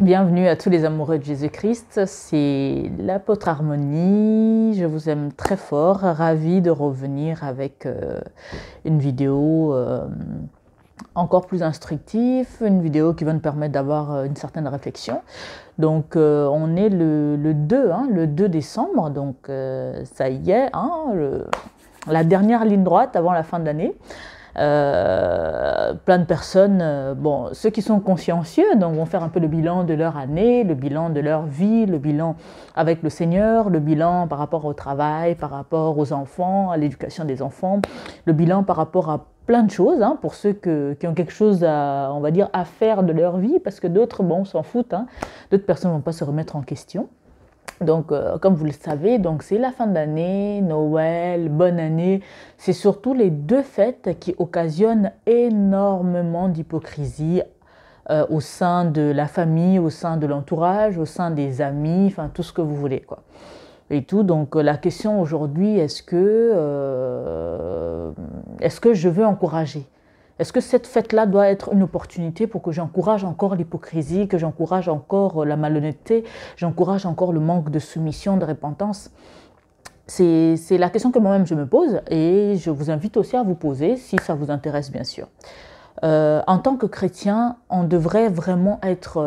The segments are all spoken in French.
Bienvenue à tous les amoureux de Jésus-Christ, c'est l'apôtre Harmonie, je vous aime très fort, ravie de revenir avec une vidéo encore plus instructive, une vidéo qui va nous permettre d'avoir une certaine réflexion. Donc on est le 2, le 2 décembre, donc ça y est, la dernière ligne droite avant la fin de l'année. Plein de personnes, bon, ceux qui sont consciencieux, donc vont faire un peu le bilan de leur année, le bilan de leur vie, le bilan avec le Seigneur, le bilan par rapport au travail, par rapport aux enfants, à l'éducation des enfants, le bilan par rapport à plein de choses, pour ceux qui ont quelque chose à, on va dire, à faire de leur vie, parce que d'autres, bon, s'en foutent, d'autres personnes ne vont pas se remettre en question. Donc, comme vous le savez, donc c'est la fin d'année, Noël, bonne année. C'est surtout les deux fêtes qui occasionnent énormément d'hypocrisie au sein de la famille, au sein de l'entourage, au sein des amis, enfin tout ce que vous voulez, quoi. Et tout. Donc la question aujourd'hui, est-ce que je veux encourager? Est-ce que cette fête-là doit être une opportunité pour que j'encourage encore l'hypocrisie, que j'encourage encore la malhonnêteté, j'encourage encore le manque de soumission, de repentance? C'est la question que moi-même je me pose et je vous invite aussi à vous poser si ça vous intéresse bien sûr. En tant que chrétien, on devrait vraiment être...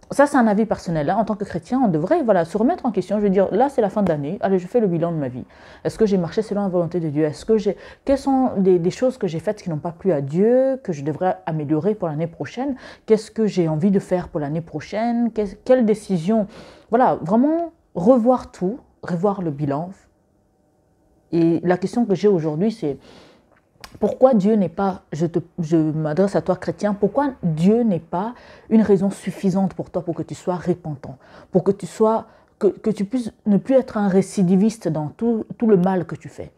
Ça, c'est un avis personnel. En tant que chrétien, on devrait se remettre en question. Je veux dire, là, c'est la fin de l'année. Allez, je fais le bilan de ma vie. Est-ce que j'ai marché selon la volonté de Dieu? Quelles sont des choses que j'ai faites qui n'ont pas plu à Dieu, que je devrais améliorer pour l'année prochaine? Qu'est-ce que j'ai envie de faire pour l'année prochaine? Quelles décisions? Voilà, vraiment revoir tout, revoir le bilan. Et la question que j'ai aujourd'hui, c'est... Pourquoi Dieu n'est pas, je m'adresse à toi chrétien, pourquoi Dieu n'est pas une raison suffisante pour toi pour que tu sois repentant, pour que tu puisses ne plus être un récidiviste dans tout le mal que tu fais?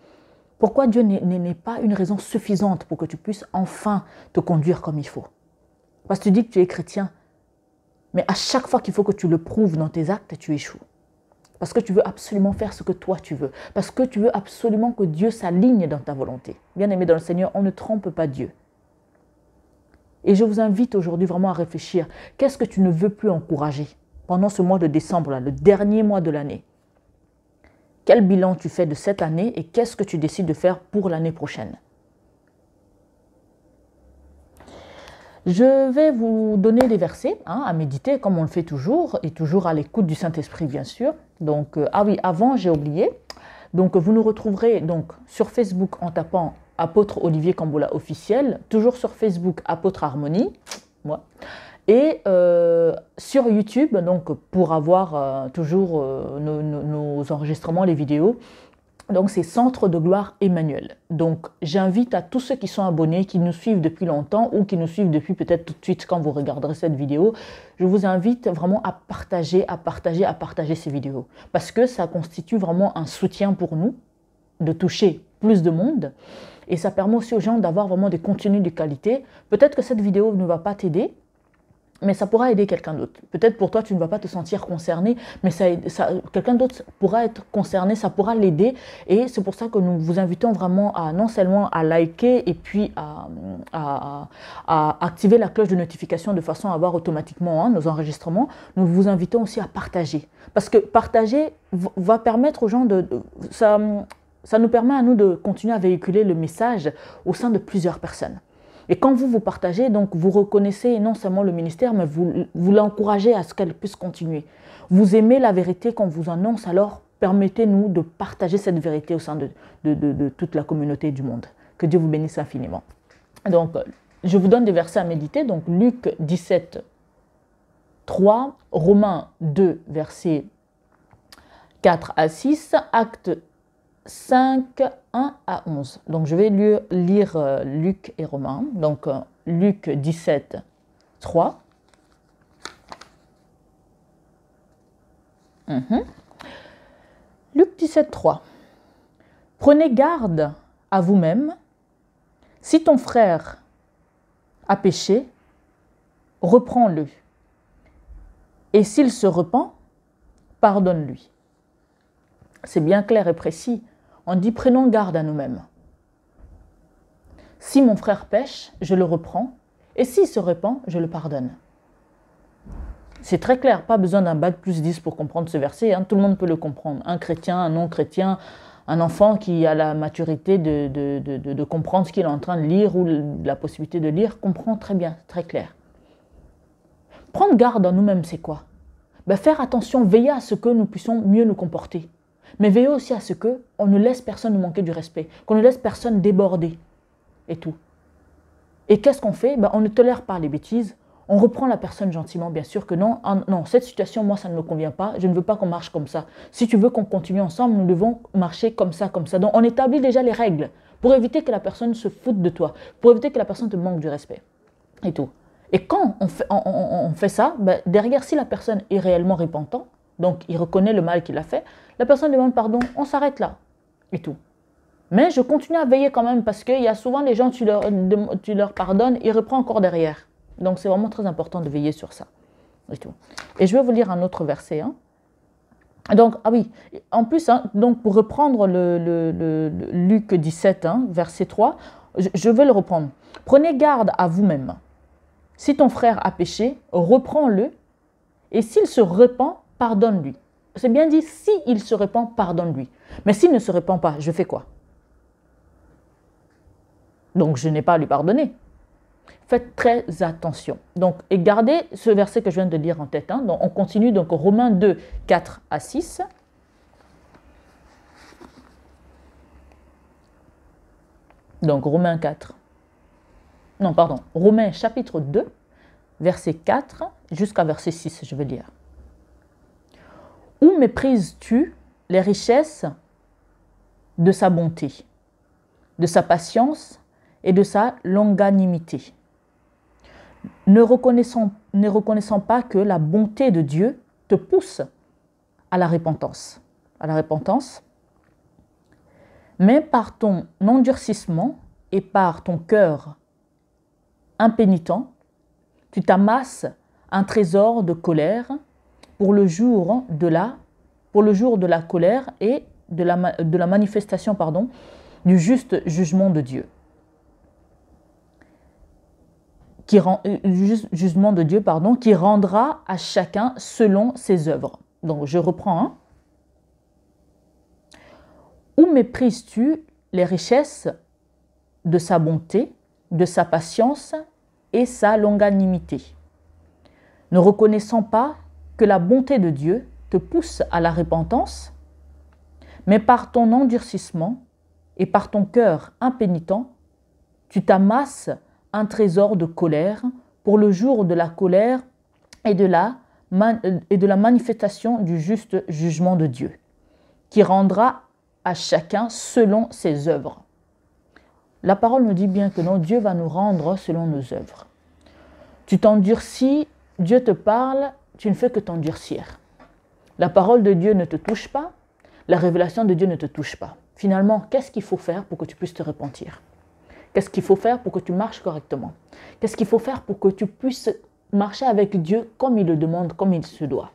Pourquoi Dieu n'est pas une raison suffisante pour que tu puisses enfin te conduire comme il faut? Parce que tu dis que tu es chrétien, mais à chaque fois qu'il faut que tu le prouves dans tes actes, tu échoues. Parce que tu veux absolument faire ce que toi tu veux. Parce que tu veux absolument que Dieu s'aligne dans ta volonté. Bien-aimé dans le Seigneur, on ne trompe pas Dieu. Et je vous invite aujourd'hui vraiment à réfléchir. Qu'est-ce que tu ne veux plus encourager pendant ce mois de décembre, là, le dernier mois de l'année? Quel bilan tu fais de cette année et qu'est-ce que tu décides de faire pour l'année prochaine? Je vais vous donner des versets à méditer comme on le fait toujours et toujours à l'écoute du Saint-Esprit bien sûr. Donc, ah oui, avant j'ai oublié. Donc vous nous retrouverez donc sur Facebook en tapant Apôtre Olivier Cambola officiel, toujours sur Facebook Apôtre Harmonie, moi, et sur YouTube donc pour avoir toujours nos enregistrements, les vidéos. Donc c'est Centre de Gloire Emmanuel. Donc j'invite à tous ceux qui sont abonnés, qui nous suivent depuis longtemps ou qui nous suivent depuis peut-être tout de suite quand vous regarderez cette vidéo, je vous invite vraiment à partager ces vidéos. Parce que ça constitue vraiment un soutien pour nous de toucher plus de monde. Et ça permet aussi aux gens d'avoir vraiment des contenus de qualité. Peut-être que cette vidéo ne va pas t'aider, mais ça pourra aider quelqu'un d'autre. Peut-être pour toi, tu ne vas pas te sentir concerné, mais quelqu'un d'autre pourra être concerné, ça pourra l'aider. Et c'est pour ça que nous vous invitons vraiment à non seulement à liker et puis à activer la cloche de notification de façon à avoir automatiquement nos enregistrements. Nous vous invitons aussi à partager. Parce que partager va permettre aux gens ça nous permet à nous de continuer à véhiculer le message au sein de plusieurs personnes. Et quand vous partagez, donc vous reconnaissez non seulement le ministère, mais vous l'encouragez à ce qu'elle puisse continuer. Vous aimez la vérité qu'on vous annonce, alors permettez-nous de partager cette vérité au sein de toute la communauté du monde. Que Dieu vous bénisse infiniment. Donc, je vous donne des versets à méditer. Donc, Luc 17, 3, Romains 2, versets 4 à 6, Actes 5, 1 à 11. Donc, je vais lire Luc et Romains. Donc, Luc 17, 3. Luc 17, 3. Prenez garde à vous-même. Si ton frère a péché, reprends-le. Et s'il se repent, pardonne-lui. C'est bien clair et précis. On dit prenons garde à nous-mêmes. Si mon frère pêche, je le reprends Et s'il se repent, je le pardonne. C'est très clair, pas besoin d'un bac plus 10 pour comprendre ce verset, hein. Tout le monde peut le comprendre. Un chrétien, un non-chrétien, un enfant qui a la maturité de comprendre ce qu'il est en train de lire ou la possibilité de lire, comprend très bien, très clair. Prendre garde en nous-mêmes, c'est quoi? Ben, faire attention, veiller à ce que nous puissions mieux nous comporter. Mais veiller aussi à ce qu'on ne laisse personne nous manquer du respect, qu'on ne laisse personne déborder et tout. Et qu'est-ce qu'on fait? Ben, on ne tolère pas les bêtises. On reprend la personne gentiment, bien sûr que non. Non, cette situation, moi, ça ne me convient pas. Je ne veux pas qu'on marche comme ça. Si tu veux qu'on continue ensemble, nous devons marcher comme ça, comme ça. Donc, on établit déjà les règles pour éviter que la personne se foute de toi, pour éviter que la personne te manque du respect et tout. Et quand on fait ça, ben, derrière, si la personne est réellement repentant, donc il reconnaît le mal qu'il a fait, la personne demande pardon, on s'arrête là et tout. Mais je continue à veiller quand même parce qu'il y a souvent les gens, tu leur pardonnes, ils reprennent encore derrière. Donc c'est vraiment très important de veiller sur ça. Et tout. Et je vais vous lire un autre verset. Hein. Donc, ah oui, en plus, hein, donc pour reprendre le Luc 17, hein, verset 3, je vais le reprendre. Prenez garde à vous-même. Si ton frère a péché, reprends-le, et s'il se repent, pardonne-lui. C'est bien dit, s'il se repent, pardonne-lui. Mais s'il ne se repent pas, je fais quoi? Donc je n'ai pas à lui pardonner. Faites très attention. Donc, et gardez ce verset que je viens de lire en tête. Hein. Donc, on continue, donc Romains 2, 4 à 6. Donc, Romains 4. Non, pardon. Romains chapitre 2, verset 4 jusqu'à verset 6, je veux dire. Où méprises-tu les richesses de sa bonté, de sa patience et de sa longanimité, ne reconnaissant pas que la bonté de Dieu te pousse à la repentance. Mais par ton endurcissement et par ton cœur impénitent, tu t'amasses un trésor de colère pour le jour de la colère et de la manifestation du juste jugement de Dieu. Qui rendra à chacun selon ses œuvres. Donc je reprends. Hein. Où méprises-tu les richesses de sa bonté, de sa patience et sa longanimité, ne reconnaissant pas que la bonté de Dieu te pousse à la repentance, mais par ton endurcissement et par ton cœur impénitent, tu t'amasses un trésor de colère pour le jour de la colère et de la manifestation du juste jugement de Dieu, qui rendra à chacun selon ses œuvres. La parole nous dit bien que non, Dieu va nous rendre selon nos œuvres. Tu t'endurcis, Dieu te parle, tu ne fais que t'endurcir. La parole de Dieu ne te touche pas, la révélation de Dieu ne te touche pas. Finalement, qu'est-ce qu'il faut faire pour que tu puisses te repentir? Qu'est-ce qu'il faut faire pour que tu marches correctement? Qu'est-ce qu'il faut faire pour que tu puisses marcher avec Dieu comme il le demande, comme il se doit?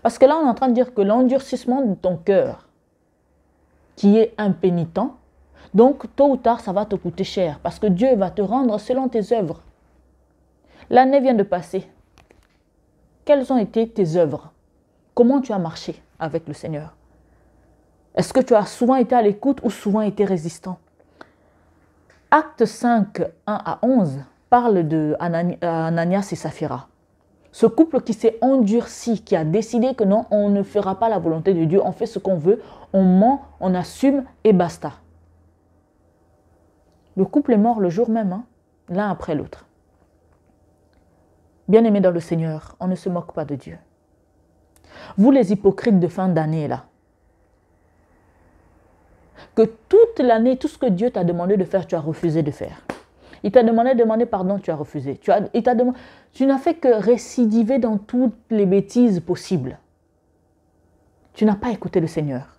Parce que là, on est en train de dire que l'endurcissement de ton cœur, qui est impénitent, donc tôt ou tard, ça va te coûter cher, parce que Dieu va te rendre selon tes œuvres. L'année vient de passer. Quelles ont été tes œuvres? Comment tu as marché avec le Seigneur? Est-ce que tu as souvent été à l'écoute ou souvent été résistant? Acte 5, 1 à 11 parle de Ananias et Saphira. Ce couple qui s'est endurci, qui a décidé que non, on ne fera pas la volonté de Dieu, on fait ce qu'on veut, on ment, on assume et basta. Le couple est mort le jour même, hein, l'un après l'autre. Bien-aimés dans le Seigneur, on ne se moque pas de Dieu. Vous les hypocrites de fin d'année là, que toute l'année, tout ce que Dieu t'a demandé de faire, tu as refusé de faire. Il t'a demandé de demander pardon, tu as refusé. Tu n'as fait que récidiver dans toutes les bêtises possibles. Tu n'as pas écouté le Seigneur.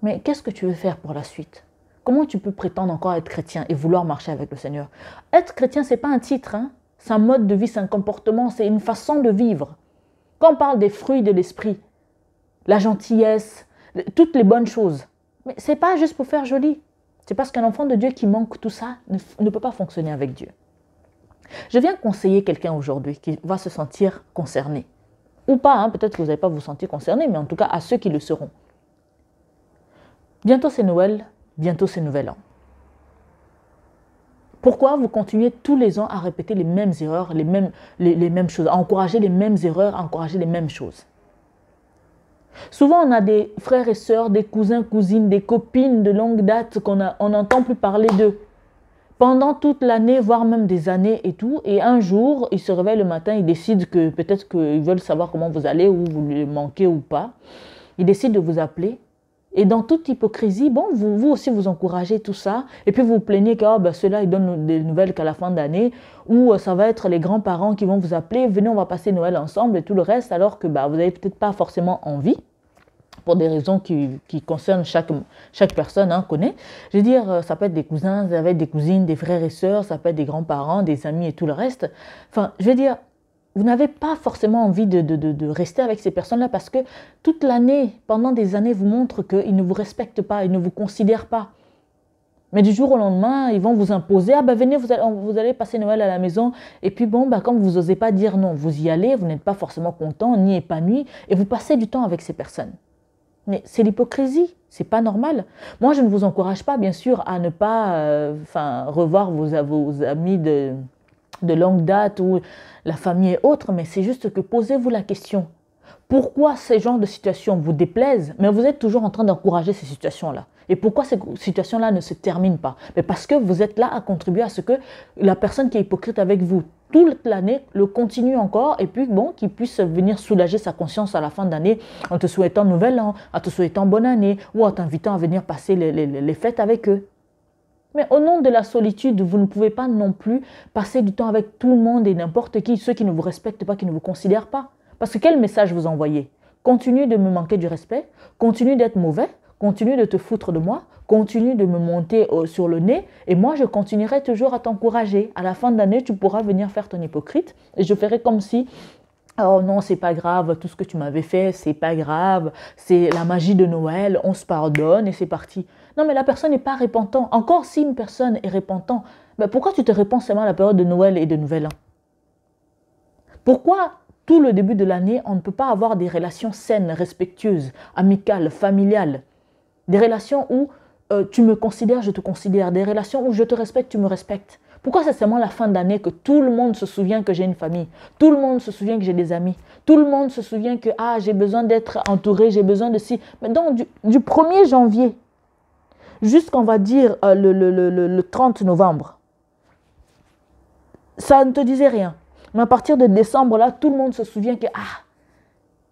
Mais qu'est-ce que tu veux faire pour la suite? Comment tu peux prétendre encore être chrétien et vouloir marcher avec le Seigneur? Être chrétien, ce n'est pas un titre, hein? C'est un mode de vie, c'est un comportement, c'est une façon de vivre. Quand on parle des fruits de l'esprit, la gentillesse, toutes les bonnes choses, mais ce n'est pas juste pour faire joli. C'est parce qu'un enfant de Dieu qui manque tout ça ne peut pas fonctionner avec Dieu. Je viens conseiller quelqu'un aujourd'hui qui va se sentir concerné. Ou pas, hein, peut-être que vous n'allez pas vous sentir concerné, mais en tout cas à ceux qui le seront. Bientôt c'est Noël, bientôt c'est Nouvel An. Pourquoi vous continuez tous les ans à répéter les mêmes erreurs, les mêmes choses, à encourager les mêmes erreurs, à encourager les mêmes choses? Souvent, on a des frères et sœurs, des cousins, cousines, des copines de longue date qu'on n'entend plus parler d'eux. Pendant toute l'année, voire même des années et tout. Et un jour, ils se réveillent le matin, ils décident que peut-être qu'ils veulent savoir comment vous allez, ou vous lui manquez ou pas. Ils décident de vous appeler. Et dans toute hypocrisie, bon, vous aussi vous encouragez tout ça. Et puis vous vous plaignez que ceux-là, ils donnent des nouvelles qu'à la fin d'année. Ou ça va être les grands-parents qui vont vous appeler. Venez, on va passer Noël ensemble et tout le reste. Alors que vous n'avez peut-être pas forcément envie. Pour des raisons qui concernent chaque personne, hein, connaît. Je veux dire, ça peut être des cousins, ça peut être des cousines, des frères et sœurs, ça peut être des grands-parents, des amis et tout le reste. Enfin, je veux dire, vous n'avez pas forcément envie de rester avec ces personnes-là parce que toute l'année, pendant des années, vous montrent qu'ils ne vous respectent pas, ils ne vous considèrent pas. Mais du jour au lendemain, ils vont vous imposer, venez, vous allez passer Noël à la maison. Et puis bon, comme vous n'osez pas dire non, vous y allez, vous n'êtes pas forcément content, ni épanoui, et vous passez du temps avec ces personnes. Mais c'est l'hypocrisie, c'est pas normal. Moi, je ne vous encourage pas, bien sûr, à ne pas revoir vos amis de longue date ou la famille et autres, mais c'est juste que posez-vous la question. Pourquoi ces genres de situations vous déplaisent, mais vous êtes toujours en train d'encourager ces situations-là? Et pourquoi ces situations-là ne se terminent pas? Mais parce que vous êtes là à contribuer à ce que la personne qui est hypocrite avec vous toute l'année le continue encore et puis bon, qu'il puisse venir soulager sa conscience à la fin d'année en te souhaitant Nouvel An, en te souhaitant bonne année ou en t'invitant à venir passer les fêtes avec eux. Mais au nom de la solitude, vous ne pouvez pas non plus passer du temps avec tout le monde et n'importe qui, ceux qui ne vous respectent pas, qui ne vous considèrent pas. Parce que quel message vous envoyez? Continue de me manquer du respect, continue d'être mauvais, continue de te foutre de moi, continue de me monter sur le nez et moi je continuerai toujours à t'encourager. À la fin de l'année, tu pourras venir faire ton hypocrite et je ferai comme si oh non, c'est pas grave, tout ce que tu m'avais fait, c'est pas grave, c'est la magie de Noël, on se pardonne et c'est parti. Non, mais la personne n'est pas repentant. Encore si une personne est repentant, pourquoi tu te répands seulement à la période de Noël et de Nouvel An? Pourquoi tout le début de l'année, on ne peut pas avoir des relations saines, respectueuses, amicales, familiales? Des relations où tu me considères, je te considère. Des relations où je te respecte, tu me respectes. Pourquoi c'est seulement la fin d'année que tout le monde se souvient que j'ai une famille? Tout le monde se souvient que j'ai des amis. Tout le monde se souvient que j'ai besoin d'être entouré, j'ai besoin de ci. Mais donc, du 1er janvier jusqu'on va dire le 30 novembre, ça ne te disait rien. Mais à partir de décembre, là, tout le monde se souvient que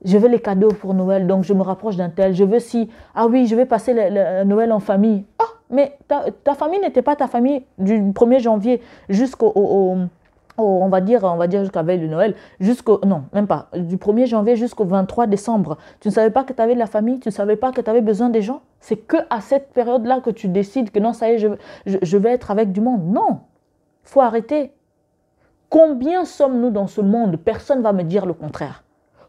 je veux les cadeaux pour Noël, donc je me rapproche d'un tel. Je veux oui, je vais passer le Noël en famille. Mais ta famille n'était pas ta famille du 1er janvier jusqu'au, on va dire jusqu'à veille de Noël, non, même pas, du 1er janvier jusqu'au 23 décembre. Tu ne savais pas que tu avais de la famille, tu ne savais pas que tu avais besoin des gens. C'est qu'à cette période-là que tu décides que non, ça y est, je vais être avec du monde. Non, il faut arrêter. Combien sommes-nous dans ce monde? Personne ne va me dire le contraire.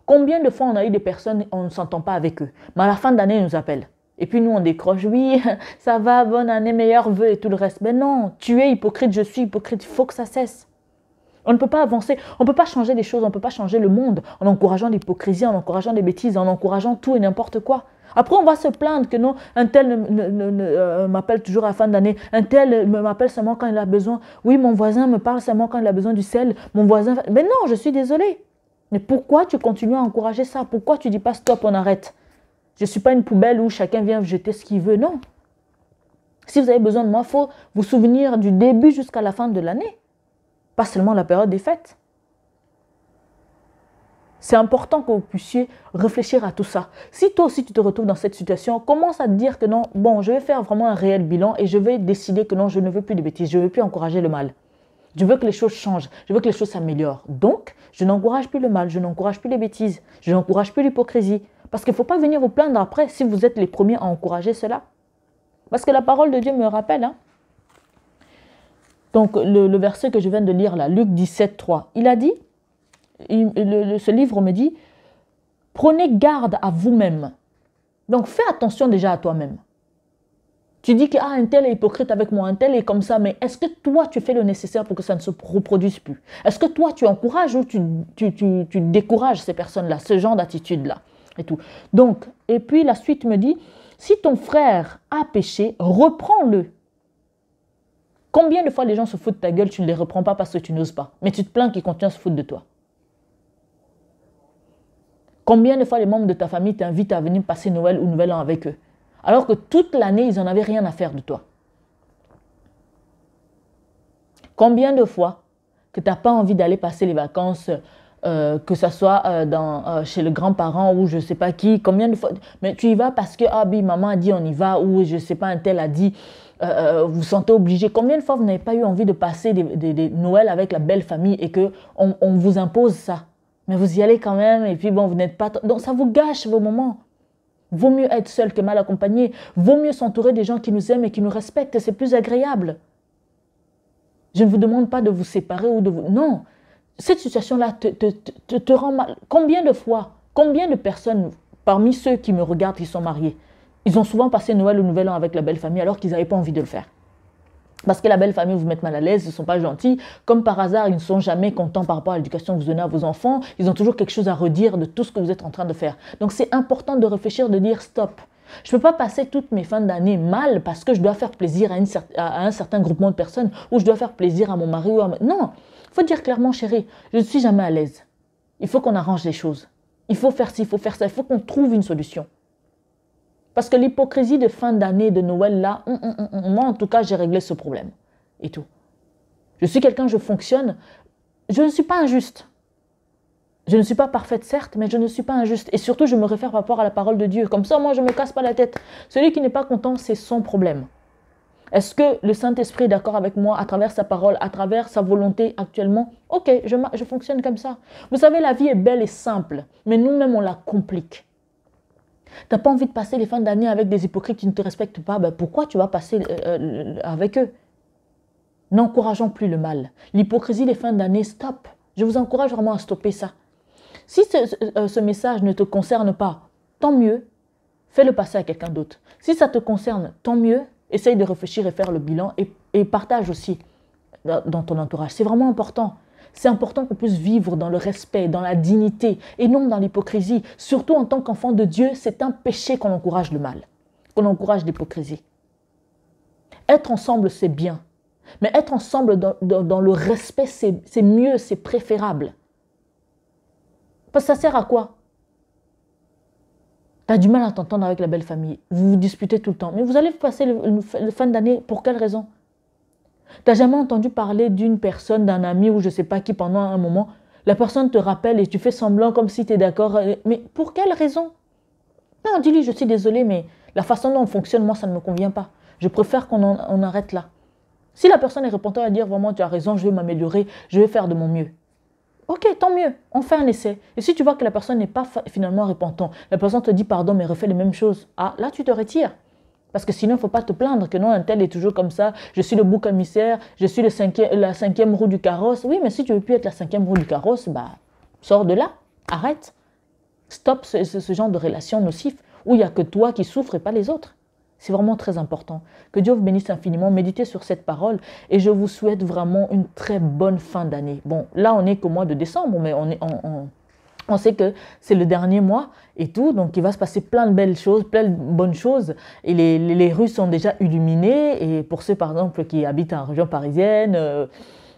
Combien de fois on a eu des personnes, on ne s'entend pas avec eux, mais à la fin d'année, ils nous appellent. Et puis nous, on décroche, oui, ça va, bonne année, meilleurs vœux et tout le reste. Mais non, tu es hypocrite, je suis hypocrite, il faut que ça cesse. On ne peut pas avancer, on ne peut pas changer les choses, on ne peut pas changer le monde en encourageant l'hypocrisie, en encourageant des bêtises, en encourageant tout et n'importe quoi. Après, on va se plaindre que non, un tel m'appelle toujours à la fin d'année, un tel m'appelle seulement quand il a besoin. Oui, mon voisin me parle seulement quand il a besoin du sel, mon voisin... Mais non, je suis désolée. Mais pourquoi tu continues à encourager ça? Pourquoi tu ne dis pas stop, on arrête? Je ne suis pas une poubelle où chacun vient jeter ce qu'il veut, non. Si vous avez besoin de moi, il faut vous souvenir du début jusqu'à la fin de l'année. Pas seulement la période des fêtes. C'est important que vous puissiez réfléchir à tout ça. Si toi aussi tu te retrouves dans cette situation, commence à te dire que non, bon, je vais faire vraiment un réel bilan et je vais décider que non, je ne veux plus de bêtises, je ne veux plus encourager le mal. Je veux que les choses changent, je veux que les choses s'améliorent. Donc, je n'encourage plus le mal, je n'encourage plus les bêtises, je n'encourage plus l'hypocrisie. Parce qu'il ne faut pas venir vous plaindre après si vous êtes les premiers à encourager cela. Parce que la parole de Dieu me rappelle, Donc, le verset que je viens de lire là, Luc 17, 3, il a dit, ce livre me dit, prenez garde à vous-même. Donc, fais attention déjà à toi-même. Tu dis qu'un tel est hypocrite avec moi, un tel est comme ça, mais est-ce que toi, tu fais le nécessaire pour que ça ne se reproduise plus? Est-ce que toi, tu encourages ou tu décourages ces personnes-là, ce genre d'attitude-là et tout. Donc, et puis la suite me dit, si ton frère a péché, reprends-le. Combien de fois les gens se foutent de ta gueule, tu ne les reprends pas parce que tu n'oses pas, mais tu te plains qu'ils continuent à se foutre de toi? Combien de fois les membres de ta famille t'invitent à venir passer Noël ou Nouvel An avec eux, alors que toute l'année, ils n'en avaient rien à faire de toi? Combien de fois que tu n'as pas envie d'aller passer les vacances, que ce soit chez le grand-parent ou je ne sais pas qui, combien de fois, mais tu y vas parce que maman a dit on y va, ou je ne sais pas, un tel a dit, vous vous sentez obligé. Combien de fois vous n'avez pas eu envie de passer des Noëls avec la belle famille et qu'on vous impose ça? Mais vous y allez quand même, et puis bon, vous n'êtes pas... Donc ça vous gâche vos moments. Vaut mieux être seul que mal accompagné. Vaut mieux s'entourer des gens qui nous aiment et qui nous respectent. C'est plus agréable. Je ne vous demande pas de vous séparer ou de vous... Non, cette situation-là te rend mal. Combien de fois, combien de personnes parmi ceux qui me regardent, qui sont mariés, ils ont souvent passé Noël ou Nouvel An avec la belle famille alors qu'ils n'avaient pas envie de le faire? Parce que la belle famille vous met mal à l'aise, ils ne sont pas gentils. Comme par hasard, ils ne sont jamais contents par rapport à l'éducation que vous donnez à vos enfants. Ils ont toujours quelque chose à redire de tout ce que vous êtes en train de faire. Donc c'est important de réfléchir, de dire stop. Je ne peux pas passer toutes mes fins d'année mal parce que je dois faire plaisir à un certain groupement de personnes ou je dois faire plaisir à mon mari ou à... Non, il faut dire clairement, chérie, je ne suis jamais à l'aise. Il faut qu'on arrange les choses. Il faut faire ci, il faut faire ça. Il faut qu'on trouve une solution. Parce que l'hypocrisie de fin d'année, de Noël, là, moi en tout cas, j'ai réglé ce problème. Et tout. Je suis quelqu'un, je fonctionne. Je ne suis pas injuste. Je ne suis pas parfaite, certes, mais je ne suis pas injuste. Et surtout, je me réfère par rapport à la parole de Dieu. Comme ça, moi, je ne me casse pas la tête. Celui qui n'est pas content, c'est son problème. Est-ce que le Saint-Esprit est d'accord avec moi à travers sa parole, à travers sa volonté actuellement? Ok, je fonctionne comme ça. Vous savez, la vie est belle et simple, mais nous-mêmes, on la complique. Tu n'as pas envie de passer les fins d'année avec des hypocrites qui ne te respectent pas, ben pourquoi tu vas passer avec eux? N'encourageons plus le mal. L'hypocrisie des fins d'année, stop. Je vous encourage vraiment à stopper ça. Si ce message ne te concerne pas, tant mieux, fais-le passer à quelqu'un d'autre. Si ça te concerne, tant mieux, essaye de réfléchir et faire le bilan et partage aussi dans ton entourage. C'est vraiment important. C'est important qu'on puisse vivre dans le respect, dans la dignité et non dans l'hypocrisie. Surtout en tant qu'enfant de Dieu, c'est un péché qu'on encourage le mal, qu'on encourage l'hypocrisie. Être ensemble, c'est bien. Mais être ensemble dans le respect, c'est mieux, c'est préférable. Parce que ça sert à quoi? Tu as du mal à t'entendre avec la belle famille. Vous vous disputez tout le temps. Mais vous allez passer le fin d'année pour quelle raison? Tu n'as jamais entendu parler d'une personne, d'un ami ou je ne sais pas qui pendant un moment, la personne te rappelle et tu fais semblant comme si tu es d'accord. Mais pour quelle raison? Non, dis-lui, je suis désolée, mais la façon dont on fonctionne, moi, ça ne me convient pas. Je préfère qu'on arrête là. Si la personne est répondant à dire vraiment tu as raison, je vais m'améliorer, je vais faire de mon mieux. Ok, tant mieux, on fait un essai. Et si tu vois que la personne n'est pas finalement repentant, la personne te dit pardon mais refait les mêmes choses, ah là tu te retires. Parce que sinon il ne faut pas te plaindre que non, un tel est toujours comme ça, je suis le bouc émissaire, je suis la cinquième roue du carrosse. Oui, mais si tu ne veux plus être la cinquième roue du carrosse, bah sors de là, arrête. Stop ce genre de relation nocif où il n'y a que toi qui souffres et pas les autres. C'est vraiment très important. Que Dieu vous bénisse infiniment. Méditez sur cette parole et je vous souhaite vraiment une très bonne fin d'année. Bon, là, on n'est qu'au mois de décembre, mais on sait que c'est le dernier mois et tout. Donc, il va se passer plein de belles choses, plein de bonnes choses. Et les rues sont déjà illuminées. Et pour ceux, par exemple, qui habitent en région parisienne...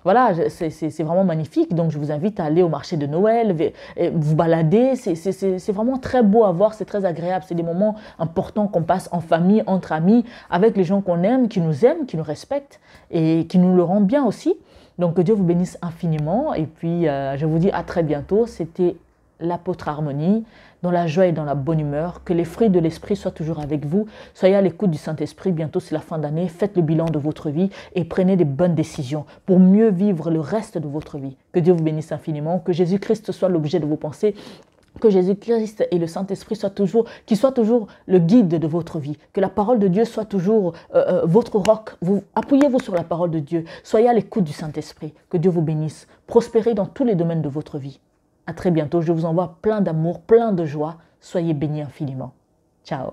voilà, c'est vraiment magnifique. Donc, je vous invite à aller au marché de Noël, vous balader. C'est vraiment très beau à voir, c'est très agréable. C'est des moments importants qu'on passe en famille, entre amis, avec les gens qu'on aime, qui nous respectent et qui nous le rendent bien aussi. Donc, que Dieu vous bénisse infiniment. Et puis, je vous dis à très bientôt. C'était l'apôtre Harmonie, dans la joie et dans la bonne humeur. Que les fruits de l'esprit soient toujours avec vous. Soyez à l'écoute du Saint-Esprit. Bientôt, c'est la fin d'année. Faites le bilan de votre vie et prenez des bonnes décisions pour mieux vivre le reste de votre vie. Que Dieu vous bénisse infiniment. Que Jésus-Christ soit l'objet de vos pensées. Que Jésus-Christ et le Saint-Esprit soient toujours le guide de votre vie. Que la parole de Dieu soit toujours votre roc. Appuyez-vous sur la parole de Dieu. Soyez à l'écoute du Saint-Esprit. Que Dieu vous bénisse. Prospérez dans tous les domaines de votre vie. À très bientôt. Je vous envoie plein d'amour, plein de joie. Soyez bénis infiniment. Ciao.